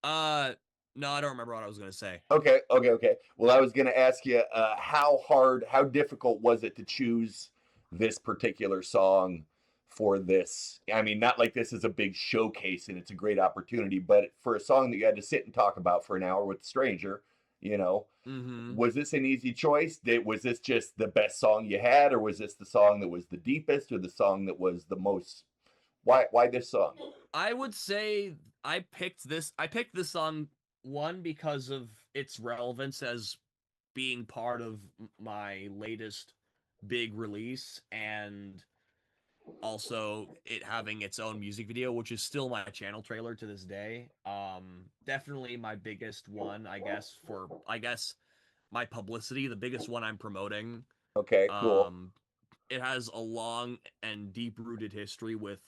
uh no, I don't remember what I was going to say. Okay. Well, I was going to ask you, how difficult was it to choose this particular song for this? I mean, not like this is a big showcase and it's a great opportunity, but for a song that you had to sit and talk about for an hour with a stranger, you know, Mhm. was this an easy choice? Was this just the best song you had, or was this the song that was the deepest, or the song that was the most? Why this song? I would say I picked this song one because of its relevance as being part of my latest big release, and also it having its own music video, which is still my channel trailer to this day. Definitely my biggest one, I guess my publicity, the biggest one I'm promoting. Okay, cool. Um, it has a long and deep rooted history with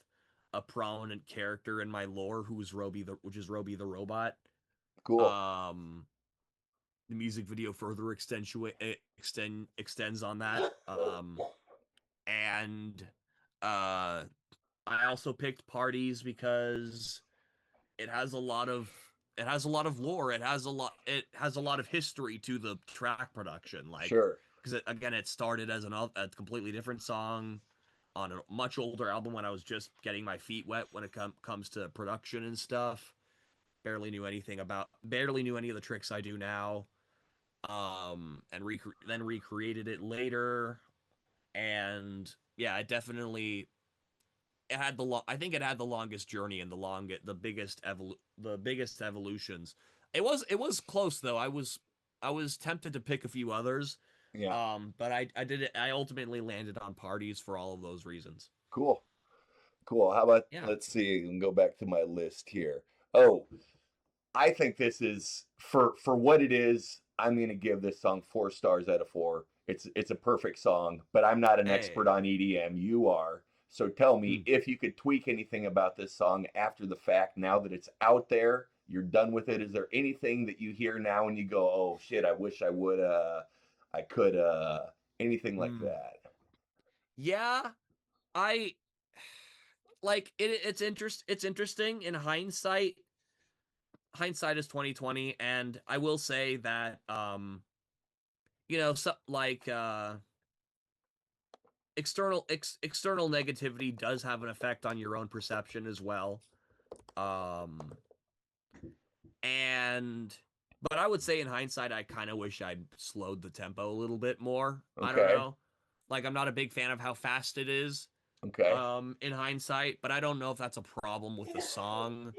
a prominent character in my lore which is Roby the robot. Cool. Um, the music video further extends on that. And uh, I also picked Parties because it has a lot of lore. It has a lot of history to the track production. Like, Sure. because again, it started as a completely different song on a much older album when I was just getting my feet wet when it comes to production and stuff. Barely knew any of the tricks I do now. And then recreated it later, and yeah, I think it had the longest journey and the biggest evolutions. It was close though. I was tempted to pick a few others, Yeah. but I did it. I ultimately landed on Parties for all of those reasons. Cool. Cool. How about, Yeah. let's see, and go back to my list here. Oh, I think this is, for what it is, I'm gonna give this song 4 stars out of 4. It's a perfect song, but I'm not an expert Hey. on EDM. You are. So tell me Hmm. if you could tweak anything about this song after the fact, now that it's out there, you're done with it. Is there anything that you hear now and you go, oh shit, I wish I could anything like Hmm. that? Yeah. I like it. It's interesting in hindsight. Hindsight is 2020, and I will say that so like external negativity does have an effect on your own perception as well. Um and but I would say in hindsight I kind of wish I'd slowed the tempo a little bit more. I don't Okay. know. Like, I'm not a big fan of how fast it is Okay. in hindsight, but I don't know if that's a problem with the song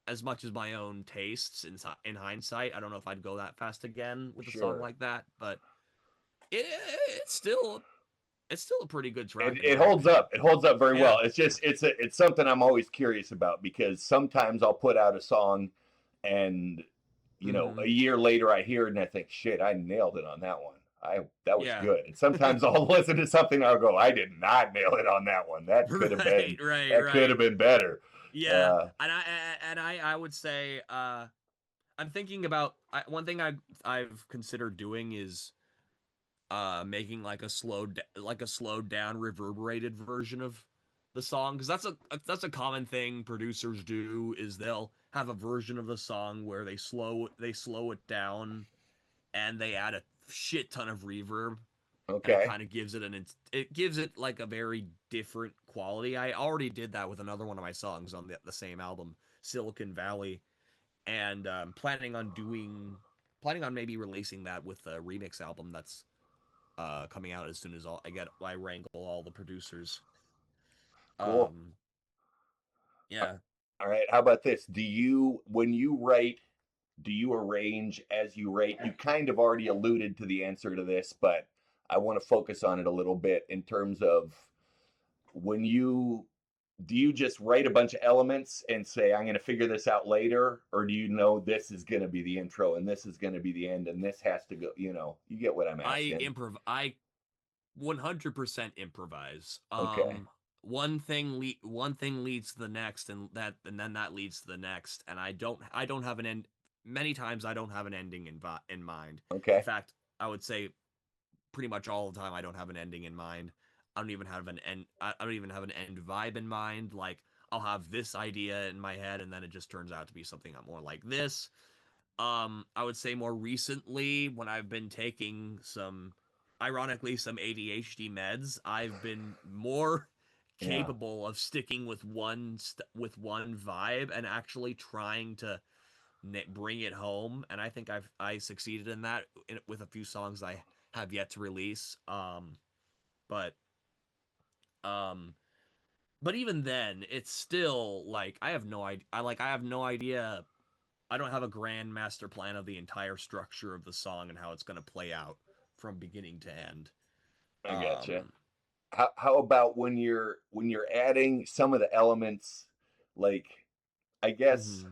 as much as my own tastes in hindsight. I don't know if I'd go that fast again with a song Sure. like that, but it, it's still it's still a pretty good It, track in it my holds opinion. up. It holds up very Yeah. well. It's something I'm always curious about because sometimes I'll put out a song and a Mhm. year later I hear it and I think, shit, I nailed it on that one. That was Yeah. good. And sometimes I'll listen to something and I'll go, I did not nail it on that one. Right, right, That could right. have been better. Yeah. Uh, And I would say I'm thinking about one thing I've considered doing is making like a slowed down reverberated version of the song, because that's a common thing producers do, is they'll have a version of the song where they slow it down and they add a shit ton of reverb, and it okay. kind of it gives it like a very different quality. I already did that with another one of my songs on the same album, Silicon Valley, and planning on maybe releasing that with a remix album that's coming out as soon as I wrangle all the producers. Cool. Um, yeah. All right. How about this? When you write, do you arrange as you write? You kind of already alluded to the answer to this, but I want to focus on it a little bit in terms of when you do you just write a bunch of elements and say, I'm going to figure this out later? Or do you know this is going to be the intro and this is going to be the end and this has to go, you get what I'm asking? I 100% improvise. Okay. One thing leads to the next, and then that leads to the next, and I don't have an end. Many times I don't have an ending in mind. In Okay. fact, I would say pretty much all the time I don't have an ending in mind. I don't even have an end vibe in mind. Like, I'll have this idea in my head and then it just turns out to be something more like this. I would say more recently, when I've been taking ironically, some ADHD meds, I've been more Yeah. capable of sticking with with one vibe and actually trying to bring it home. And I think I succeeded in that with a few songs I have yet to release. But um, but even then, it's still like I have no idea. I have no idea have a grand master plan of the entire structure of the song and how it's going to play out from beginning to end. I gotcha. Um, How about when you're adding some of the elements, like I guess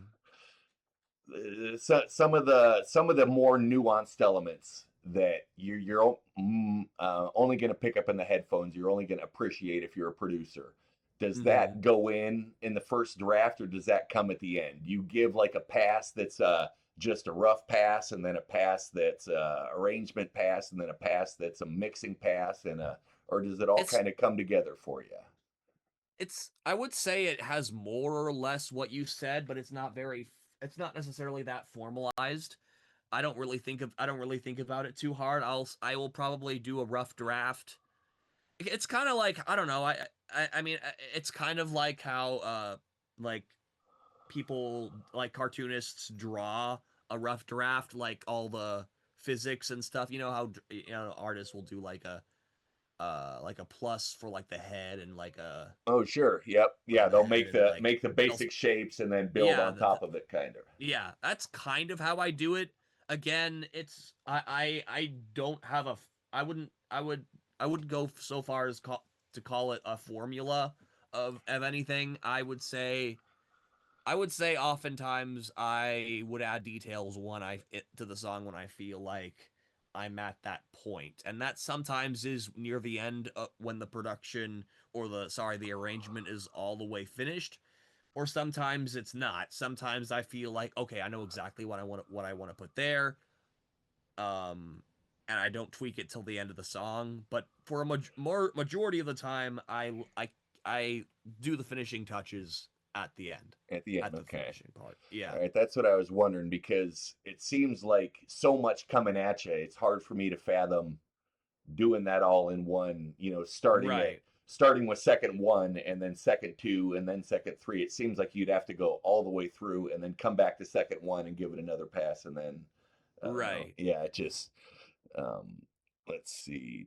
mhm. some of the more nuanced elements that you're only going to pick up in the headphones. You're only going to appreciate if you're a producer. Does that go in the first draft, or does that come at the end? You give like a pass that's just a rough pass, and then a pass that's a arrangement pass, and then a pass that's a mixing pass, and or does it all It's kind of come together for you? I would say it has more or less what you said, but it's not necessarily that formalized. I don't really think about it too hard. I will probably do a rough draft. It's kind of like, I don't know. I mean, it's kind of like how like people, like cartoonists, draw a rough draft, like all the physics and stuff. You know how artists will do like a plus for like the head and like a Oh, sure. Yep. Yeah, the they'll head make and the like they'll basic shapes and then build yeah on top of it, kind of. yeah, that's kind of how I do it. Again, it's I don't have a I wouldn't go so far as to call it a formula of anything. I would say oftentimes I would add details to the song when I feel like I'm at that point, and that sometimes is near the end, when the production or the arrangement is all the way finished, or sometimes it's not. Sometimes I feel like, okay, I know exactly what I want to put there, um, and I don't tweak it till the end of the song. But for a majority of the time, I do the finishing touches at the end, At the end, at the okay. finishing part. Yeah, All right, that's what I was wondering, because it seems like so much coming at you. It's hard for me to fathom doing that all in one. right, Starting with second one, and then second two, and then second three. It seems like you'd have to go all the way through, and then come back to second one and give it another pass, and then I don't know. right. Yeah, it just let's see.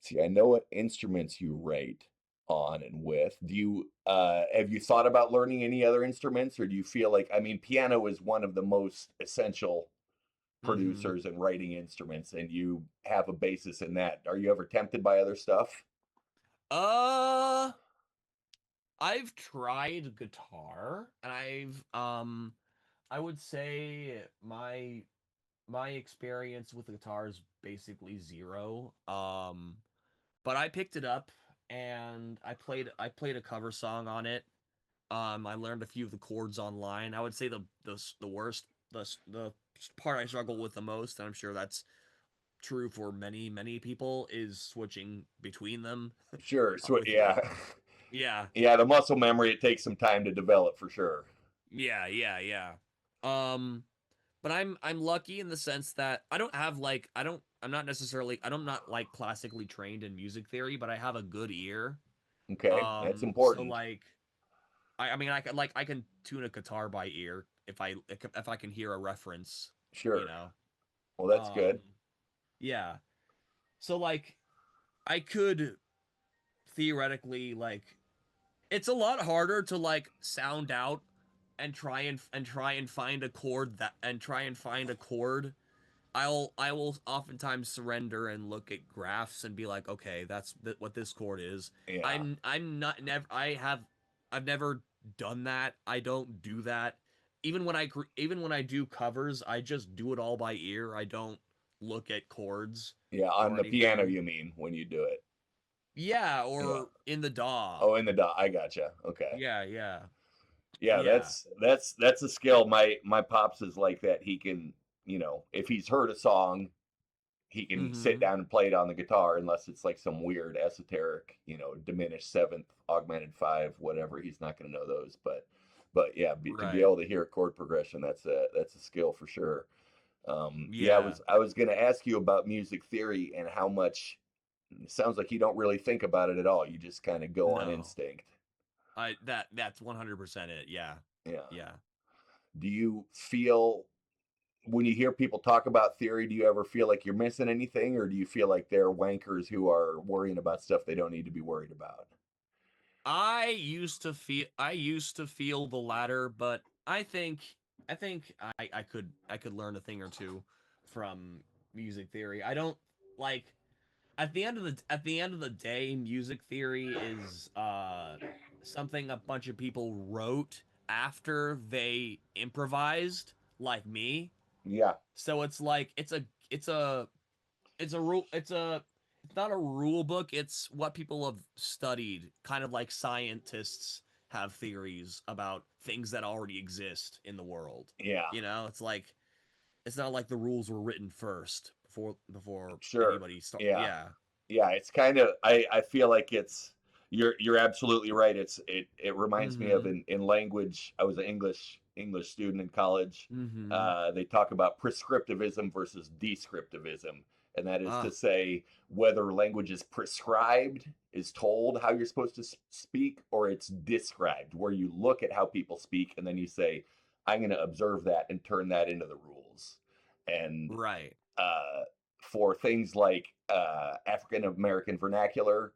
See, I know what instruments you write on and with. Do you have you thought about learning any other instruments, or do you feel like, I mean, piano is one of the most essential hmm producers and writing instruments, and you have a basis in that. Are you ever tempted by other stuff? Uh, I've tried guitar, and I would say my experience with guitar is basically zero. But I picked it up and I played a cover song on it. I learned a few of the chords online. I would say the worst the part I struggle with the most, and I'm sure that's true for many people, is switching between them. Sure. So with yeah, yeah yeah, the muscle memory, it takes some time to develop for sure. yeah. Um, but I'm lucky in the sense that I don't have like I'm not like classically trained in music theory, but I have a good ear. Okay, that's So important. like I mean I can tune a guitar by ear if I can hear a reference, you Sure. know. Well, that's Um, good. yeah. So like I could theoretically, like, it's a lot harder to like sound out and try and find a chord that and try and find a chord. I will oftentimes surrender and look at graphs and be like, okay, that's what this chord is. Yeah. I'm not never I've never done that. I don't do that. Even when I do covers, I just do it all by ear. I don't look at chords Yeah, on or the piano, anything. you mean, when you do it? Yeah, Yeah. or in the DAW. Oh, in the dot. I gotcha. Okay. Yeah. Yeah, Yeah. that's a skill. My pops is like that. He can, if he's heard a song, he can sit Mhm. down and play it on the guitar, unless it's like some weird esoteric, diminished seventh, augmented five, whatever. He's not going to know those, but yeah, to be Right. able to hear a chord progression, that's a skill for sure. Yeah, Yeah. I was going to ask you about music theory and how much. It sounds like you don't really think about it at all. You just kind of go on No. instinct. That's 100% it. Yeah. Yeah. Yeah. Do you feel, when you hear people talk about theory, do you ever feel like you're missing anything, or do you feel like they're wankers who are worrying about stuff they don't need to be worried about? I used to feel the latter, but I think I could learn a thing or two from music theory. I don't like at the end of the day, music theory is something a bunch of people wrote after they improvised, like me. Yeah, So it's like it's a rule it's not a rule book, it's what people have studied, kind of like scientists have theories about things that already exist in the world. yeah, It's like it's not like the rules were written first before sure. anybody start. Yeah. Yeah. Yeah, it's kind of I feel like it's you're absolutely right. It reminds me of Mhm. in language. I was an English student in college. Mhm. They talk about prescriptivism versus descriptivism, and that is to Ah, say whether language is prescribed, is told how you're supposed to speak, or it's described, where you look at how people speak and then you say, I'm going to observe that and turn that into the rules. And right. uh, for things like African American vernacular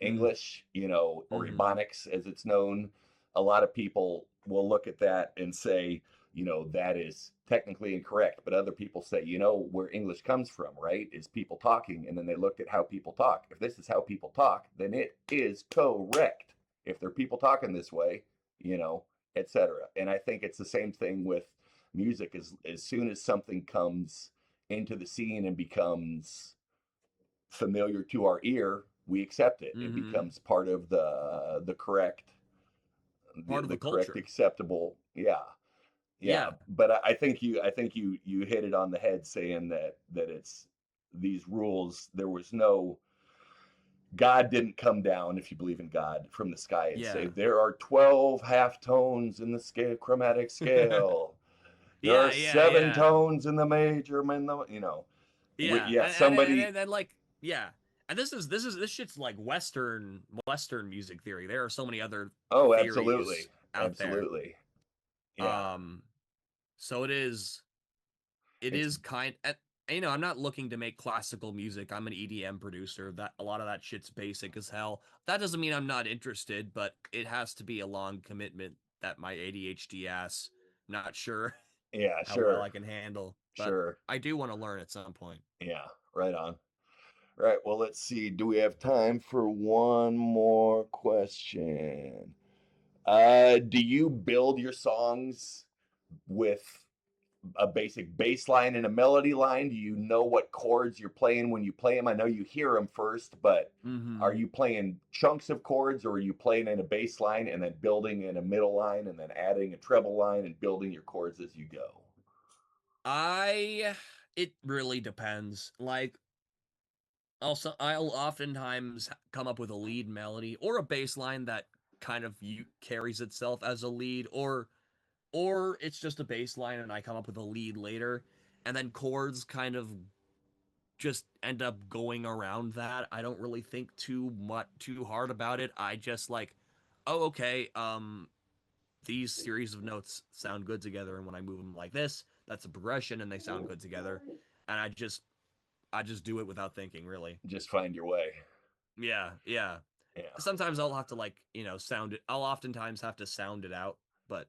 Mm. English, or Mhm. Ebonics as it's known, a lot of people will look at that and say, that is technically incorrect. But other people say, where English comes from, right, is people talking. And then they looked at how people talk. If this is how people talk, then it is correct. If they're people talking this way, etc. And I think it's the same thing with music. As soon as something comes into the scene and becomes familiar to our ear, we accept it. It Mhm. becomes part of the correct, Part of the the correct culture. acceptable. Yeah, yeah. Yeah. But I think you hit it on the head saying that it's these rules. There was no God didn't come down, if you believe in God, from the sky and say Yeah. there are 12 half tones in the scale, chromatic scale. There are Yeah, yeah, seven yeah. tones in the major, Yeah. yeah, somebody. And then like yeah. And this shit's like Western music theory. There are so many other Oh, absolutely, theories out there. absolutely. Yeah, Um so it is it's kind I'm not looking to make classical music. I'm an EDM producer. That a lot of that shit's basic as hell. That doesn't mean I'm not interested, but it has to be a long commitment that my ADHD ass not sure yeah, how well sure, I can handle. But sure. I do want to learn at some point. Yeah, right on. Right. Well, let's see. Do we have time for one more question? Do you build your songs with a basic bass line and a melody line? Do you know what chords you're playing when you play them? I know you hear them first, but are Mhm. you playing chunks of chords, or are you playing in a bass line and then building in a middle line and then adding a treble line and building your chords as you go? I it really depends. Like also I'll oftentimes come up with a lead melody or a bass line that kind of carries itself as a lead or it's just a bass line and I come up with a lead later and then chords kind of just end up going around that. I don't really think too hard about it. I just like, oh okay, these series of notes sound good together and when I move them like this, that's a progression and they sound good together. And I just do it without thinking, really. Just find your way. Yeah, yeah. Yeah. Sometimes I'll have to like, sound it. I'll oftentimes have to sound it out, but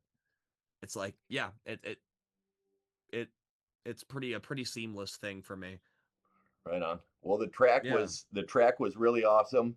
it's like, yeah, it it's pretty a pretty seamless thing for me. Right on. Well, Yeah. the track was really awesome,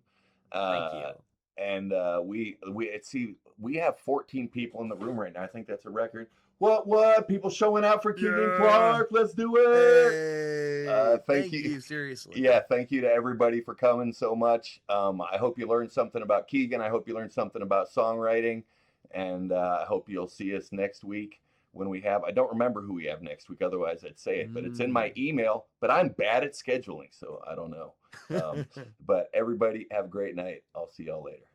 Thank uh, you. and we have 14 people in the room right now. I think that's a record. What? People showing out for Keegan Yeah. Clark. Let's do it. Hey, Thank thank you. you seriously. Yeah, thank you to everybody for coming so much. I hope you learned something about Keegan. I hope you learned something about songwriting, and I hope you'll see us next week when we have. I don't remember who we have next week, otherwise I'd say it, but it's in my Mm. email. But I'm bad at scheduling, so I don't know. But everybody have a great night. I'll see y'all later.